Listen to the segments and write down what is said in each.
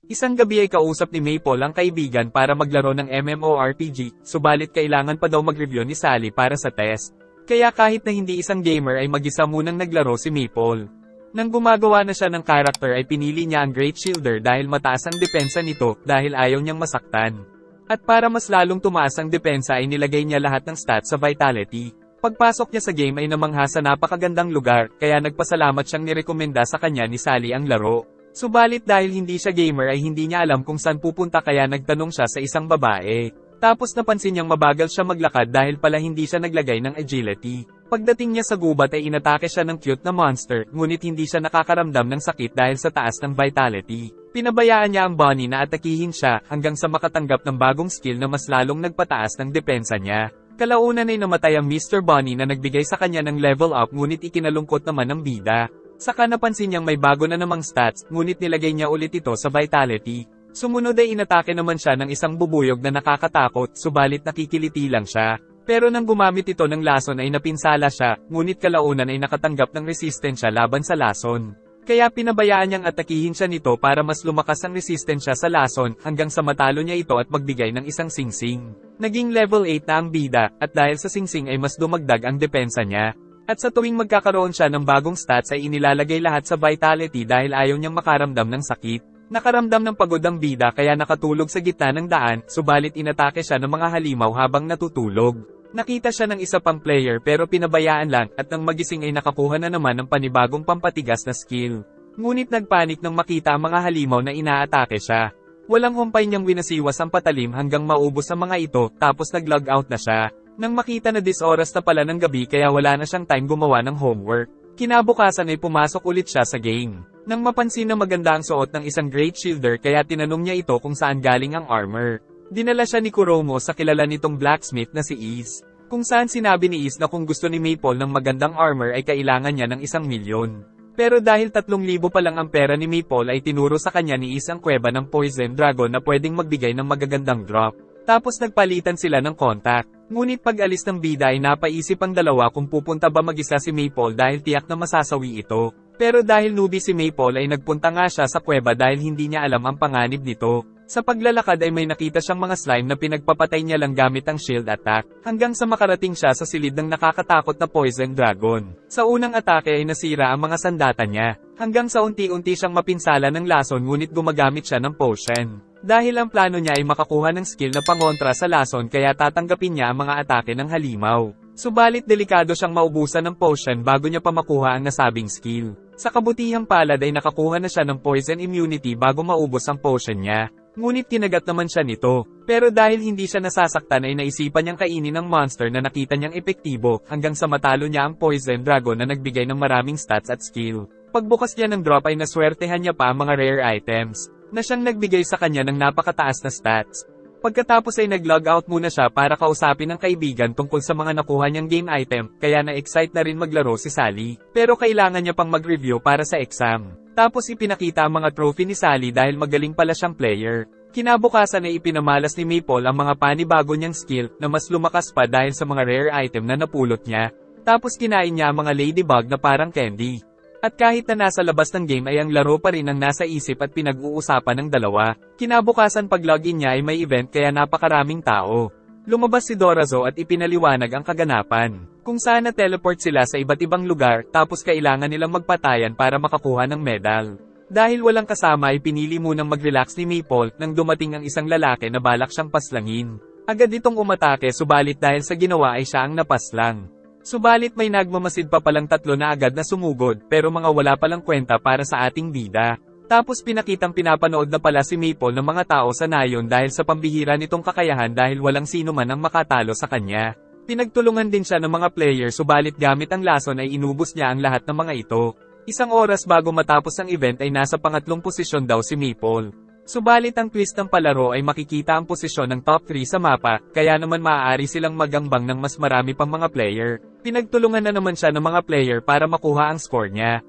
Isang gabi ay kausap ni Maple ang kaibigan para maglaro ng MMORPG, subalit kailangan pa daw mag-review ni Sally para sa test. Kaya kahit na hindi isang gamer ay mag-isa munang naglaro si Maple. Nang gumagawa na siya ng character ay pinili niya ang Great Shielder dahil mataas ang depensa nito dahil ayaw niyang masaktan. At para mas lalong tumaas ang depensa ay nilagay niya lahat ng stats sa Vitality. Pagpasok niya sa game ay namangha sa napakagandang lugar, kaya nagpasalamat siyang nirekomenda sa kanya ni Sally ang laro. Subalit dahil hindi siya gamer ay hindi niya alam kung saan pupunta kaya nagtanong siya sa isang babae. Tapos napansin niyang mabagal siya maglakad dahil pala hindi siya naglagay ng agility. Pagdating niya sa gubat ay inatake siya ng cute na monster, ngunit hindi siya nakakaramdam ng sakit dahil sa taas ng vitality. Pinabayaan niya ang Bonnie na atakihin siya hanggang sa makatanggap ng bagong skill na mas lalong nagpataas ng depensa niya. Kalaunan ay namatay ang Mr. Bonnie na nagbigay sa kanya ng level up ngunit ikinalungkot naman ng bida. Saka napansin niyang may bago na namang stats, ngunit nilagay niya ulit ito sa vitality. Sumunod ay inatake naman siya ng isang bubuyog na nakakatakot, subalit nakikiliti lang siya. Pero nang gumamit ito ng lason ay napinsala siya, ngunit kalaunan ay nakatanggap ng resistensya laban sa lason. Kaya pinabayaan niyang atakihin siya nito para mas lumakas ang resistensya sa lason hanggang sa matalo niya ito at magbigay ng isang singsing. Naging level 8 na ang bida, at dahil sa singsing ay mas dumagdag ang depensa niya. At sa tuwing magkakaroon siya ng bagong stats ay inilalagay lahat sa vitality dahil ayaw niyang makaramdam ng sakit. Nakaramdam ng pagod ang bida kaya nakatulog sa gitna ng daan, subalit inatake siya ng mga halimaw habang natutulog. Nakita siya ng isa pang player pero pinabayaan lang at nang magising ay nakakuha na naman ng panibagong pampatigas na skill. Ngunit nagpanik nang makita ang mga halimaw na inaatake siya. Walang humpay niyang winasiwas ang patalim hanggang maubos ang mga ito tapos nag-log out na siya. Nang makita na 10 oras na pala ng gabi kaya wala na siyang time gumawa ng homework. Kinabukasan ay pumasok ulit siya sa game. Nang mapansin na maganda ang suot ng isang Great Shielder kaya tinanong niya ito kung saan galing ang armor. Dinala siya ni Kuromo sa kilala nitong blacksmith na si Iz. Kung saan sinabi ni Iz na kung gusto ni Maple ng magandang armor ay kailangan niya ng 1,000,000. Pero dahil 3,000 pa lang ang pera ni Maple ay tinuro sa kanya ni Iz ang kuweba ng Poison Dragon na pwedeng magbigay ng magagandang drop. Tapos nagpalitan sila ng contact. Ngunit pag-alis ng bida ay napaisip ang dalawa kung pupunta ba mag-isa si Maple dahil tiyak na masasawi ito. Pero dahil newbie si Maple ay nagpunta nga siya sa kuweba dahil hindi niya alam ang panganib nito. Sa paglalakad ay may nakita siyang mga slime na pinagpapatay niya lang gamit ang shield attack, hanggang sa makarating siya sa silid ng nakakatakot na Poison Dragon. Sa unang atake ay nasira ang mga sandata niya, hanggang sa unti-unti siyang mapinsala ng lason ngunit gumagamit siya ng potion. Dahil ang plano niya ay makakuha ng skill na pangontra sa lason kaya tatanggapin niya ang mga atake ng halimaw. Subalit delikado siyang maubusan ng potion bago niya pa makuha ang nasabing skill. Sa kabutihang palad ay nakakuha na siya ng poison immunity bago maubos ang potion niya. Ngunit kinagat naman siya nito. Pero dahil hindi siya nasasaktan ay naisipan niyang kainin ng monster na nakita niyang epektibo hanggang sa matalo niya ang Poison Dragon na nagbigay ng maraming stats at skill. Pagbukas niya ng drop ay naswertehan niya pa ang mga rare items na siyang nagbigay sa kanya ng napakataas na stats. Pagkatapos ay nag-log out muna siya para kausapin ang kaibigan tungkol sa mga nakuha niyang game item, kaya na-excite na rin maglaro si Sally. Pero kailangan niya pang mag-review para sa exam. Tapos ipinakita ang mga trophy ni Sally dahil magaling pala siyang player. Kinabukasan ay ipinamalas ni Maple ang mga panibago niyang skill na mas lumakas pa dahil sa mga rare item na napulot niya. Tapos kinain niya ang mga ladybug na parang candy. At kahit na nasa labas ng game ay ang laro pa rin ang nasa isip at pinag-uusapan ng dalawa. Kinabukasan pag login niya ay may event kaya napakaraming tao. Lumabas si Dorazo at ipinaliwanag ang kaganapan, kung saan na-teleport sila sa iba't ibang lugar tapos kailangan nilang magpatayan para makakuha ng medal. Dahil walang kasama ay pinili munang mag-relax ni Maple nang dumating ang isang lalaki na balak siyang paslangin. Agad itong umatake subalit dahil sa ginawa ay siya ang napaslang. Subalit may nagmamasid pa palang 3 na agad na sumugod pero mga wala palang kwenta para sa ating bida. Tapos pinakitang pinapanood na pala si Maple ng mga tao sa nayon dahil sa pambihira nitong kakayahan dahil walang sino man ang makatalo sa kanya. Pinagtulungan din siya ng mga player subalit gamit ang lason ay inubos niya ang lahat ng mga ito. Isang oras bago matapos ang event ay nasa pangatlong posisyon daw si Maple. Subalit ang twist ng palaro ay makikita ang posisyon ng top 3 sa mapa, kaya naman maaari silang magambang ng mas marami pang mga player. Pinagtulungan na naman siya ng mga player para makuha ang score niya.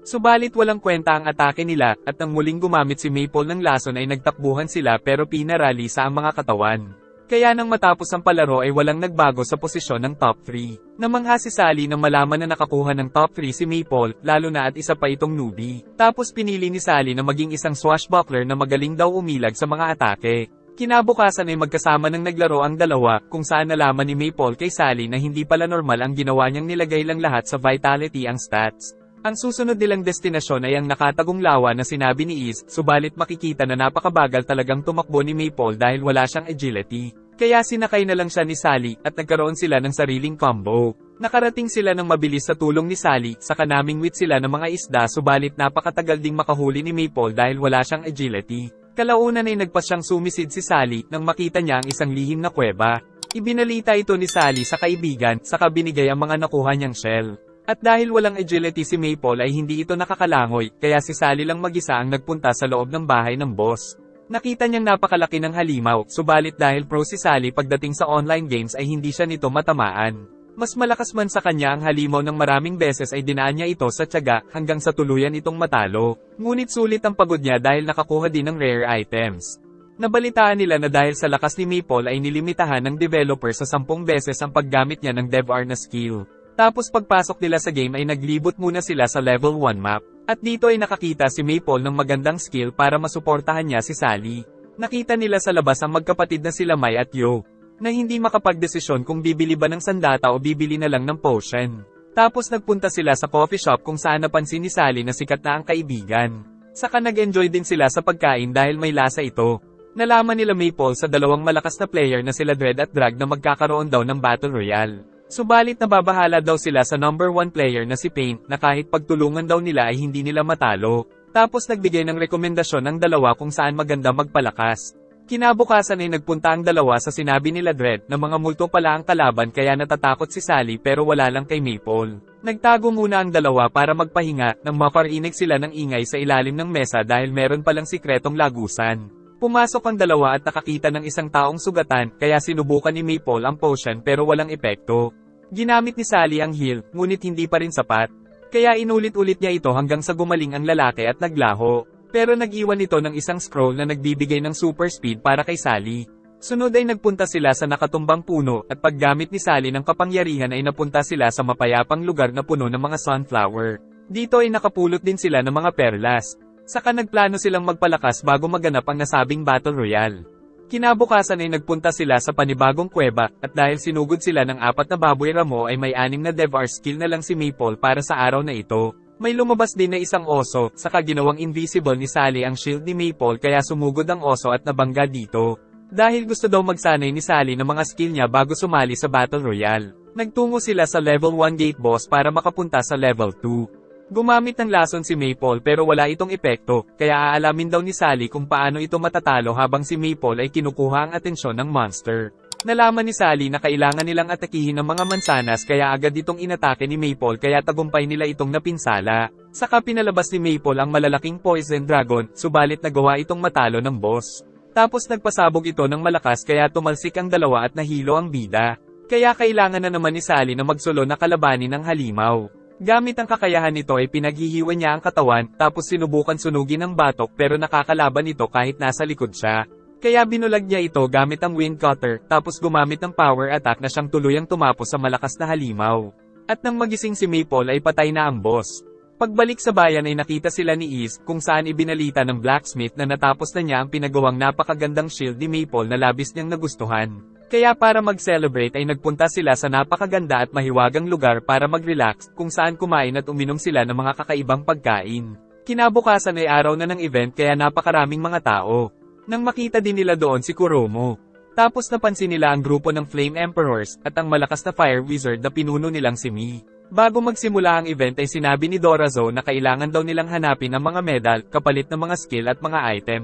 Subalit walang kwenta ang atake nila, at nang muling gumamit si Maple ng lason ay nagtakbuhan sila pero pinarali sa ang mga katawan. Kaya nang matapos ang palaro ay walang nagbago sa posisyon ng top 3. Namangha si Sally nang malaman na nakakuha ng top 3 si Maple, lalo na at isa pa itong newbie. Tapos pinili ni Sally na maging isang swashbuckler na magaling daw umilag sa mga atake. Kinabukasan ay magkasama ng naglaro ang dalawa, kung saan nalaman ni Maple kay Sally na hindi pala normal ang ginawa niyang nilagay lang lahat sa vitality ang stats. Ang susunod nilang destinasyon ay ang nakatagong lawa na sinabi ni Iz, subalit makikita na napakabagal talagang tumakbo ni Maple dahil wala siyang agility. Kaya sinakay na lang siya ni Sally, at nagkaroon sila ng sariling combo. Nakarating sila ng mabilis sa tulong ni Sally, saka namingwit sila ng mga isda subalit napakatagal ding makahuli ni Maple dahil wala siyang agility. Kalaunan ay nagpas siyang sumisid si Sally nang makita niya ang isang lihim na kuweba. Ibinalita ito ni Sally sa kaibigan, saka binigay ang mga nakuha niyang shell. At dahil walang agility si Maple ay hindi ito nakakalangoy, kaya si Sally lang mag-isa ang nagpunta sa loob ng bahay ng boss. Nakita niyang napakalaki ng halimaw, subalit dahil pro si Sally pagdating sa online games ay hindi siya nito matamaan. Mas malakas man sa kanya ang halimaw ng maraming beses ay dinaan niya ito sa tiyaga hanggang sa tuluyan itong matalo. Ngunit sulit ang pagod niya dahil nakakuha din ng rare items. Nabalitaan nila na dahil sa lakas ni Maple ay nilimitahan ng developer sa 10 beses ang paggamit niya ng DevR na skill. Tapos pagpasok nila sa game ay naglibot muna sila sa level 1 map. At dito ay nakakita si Maple ng magandang skill para masuportahan niya si Sally. Nakita nila sa labas ang magkapatid na sila Mai at Yo, na hindi makapagdesisyon kung bibili ba ng sandata o bibili na lang ng potion. Tapos nagpunta sila sa coffee shop kung saan napansin ni Sally na sikat na ang kaibigan. Saka nag-enjoy din sila sa pagkain dahil may lasa ito. Nalaman nila Maple sa dalawang malakas na player na sila Dread at Drag na magkakaroon daw ng Battle Royale. Subalit nababahala daw sila sa number 1 player na si Paint na kahit pagtulungan daw nila ay hindi nila matalo. Tapos nagbigay ng rekomendasyon ang dalawa kung saan maganda magpalakas. Kinabukasan ay nagpunta ang dalawa sa sinabi nila Dread na mga multo pala ang kalaban kaya natatakot si Sally pero wala lang kay Maple. Nagtago muna ang dalawa para magpahinga nang makarinig sila ng ingay sa ilalim ng mesa dahil meron palang sikretong lagusan. Pumasok ang dalawa at nakakita ng isang taong sugatan kaya sinubukan ni Maple ang potion pero walang epekto. Ginamit ni Sally ang heal, ngunit hindi pa rin sapat. Kaya inulit-ulit niya ito hanggang sa gumaling ang lalaki at naglaho. Pero nag-iwan ito ng isang scroll na nagbibigay ng super speed para kay Sally. Sunod ay nagpunta sila sa nakatumbang puno at paggamit ni Sally ng kapangyarihan ay napunta sila sa mapayapang lugar na puno ng mga sunflower. Dito ay nakapulot din sila ng mga perlas. Saka nagplano silang magpalakas bago maganap ang nasabing Battle Royale. Kinabukasan ay nagpunta sila sa panibagong kuweba, at dahil sinugod sila ng 4 na baboy ramo ay may 6 na DevR skill na lang si Maple para sa araw na ito. May lumabas din na isang oso, saka ginawang invisible ni Sally ang shield ni Maple kaya sumugod ang oso at nabangga dito. Dahil gusto daw magsanay ni Sally ng mga skill niya bago sumali sa Battle Royale. Nagtungo sila sa level 1 gate boss para makapunta sa level 2. Gumamit ng lason si Maple pero wala itong epekto, kaya aalamin daw ni Sally kung paano ito matatalo habang si Maple ay kinukuha ang atensyon ng monster. Nalaman ni Sally na kailangan nilang atakihin ng mga mansanas kaya agad itong inatake ni Maple kaya tagumpay nila itong napinsala. Saka pinalabas ni Maple ang malalaking poison dragon, subalit nagawa itong matalo ng boss. Tapos nagpasabog ito ng malakas kaya tumalsik ang dalawa at nahilo ang bida. Kaya kailangan na naman ni Sally na magsulo na kalabanin ng halimaw. Gamit ang kakayahan nito ay pinaghihiwa niya ang katawan, tapos sinubukan sunugin ang batok pero nakakalaban ito kahit nasa likod siya. Kaya binulag niya ito gamit ang wind cutter, tapos gumamit ng power attack na siyang tuluyang tumapos sa malakas na halimaw. At nang magising si Maple ay patay na ang boss. Pagbalik sa bayan ay nakita sila ni Iz, kung saan ibinalita ng blacksmith na natapos na niya ang pinagawang napakagandang shield ni Maple na labis niyang nagustuhan. Kaya para mag-celebrate ay nagpunta sila sa napakaganda at mahiwagang lugar para mag-relax, kung saan kumain at uminom sila ng mga kakaibang pagkain. Kinabukasan ay araw na ng event kaya napakaraming mga tao. Nang makita din nila doon si Kuromo. Tapos napansin nila ang grupo ng Flame Emperors, at ang malakas na Fire Wizard na pinuno nilang si Mi. Bago magsimula ang event ay sinabi ni Dorazo na kailangan daw nilang hanapin ang mga medal, kapalit ng mga skill at mga item.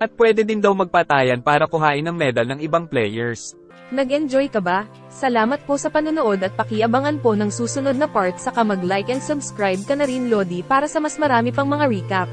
At pwede din daw magpatayan para kuhain ng medal ng ibang players. Nag-enjoy ka ba? Salamat po sa panonood at pakiabangan po ng susunod na part, saka mag-like and subscribe ka na rin Lodi para sa mas marami pang mga recap.